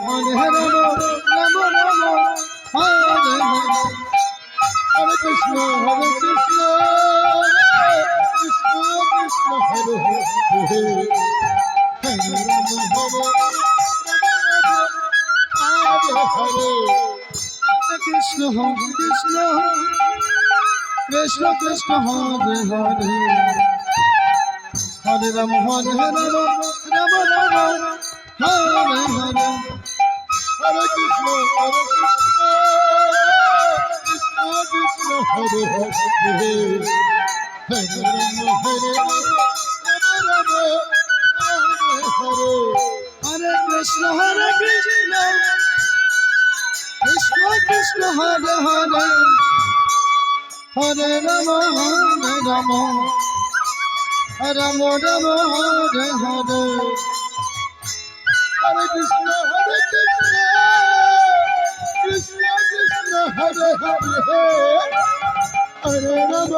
Hare Rama Rama Hare Hare Hare Krishna Krishna Krishna Hare Hare Hare Rama Hare Hare Krishna Krishna Krishna Krishna Hare Hare Hare Rama Rama Rama Hare Hare Hare Krishna Krishna Krishna Hare Hare Hare Rama Rama Hare Hare Hare Krishna Krishna Krishna Hare Hare Hare Rama Rama Rama Rama Hare Hare Hare Krishna Krishna Krishna Hare Hare Hare Rama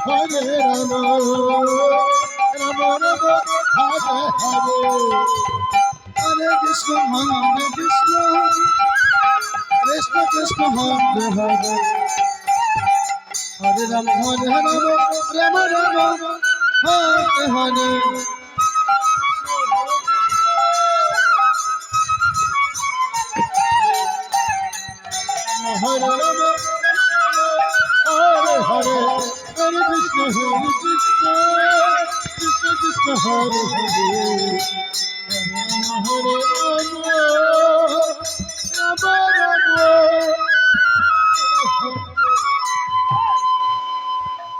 Rama Rama Rama Hare Hare Hare Krishna Krishna Krishna Hare Hare Hare Rama Rama Rama Hare Hare Hare Rama Hare Hare Hare Krishna Krishna Krishna Hare Hare Hare Rama Rama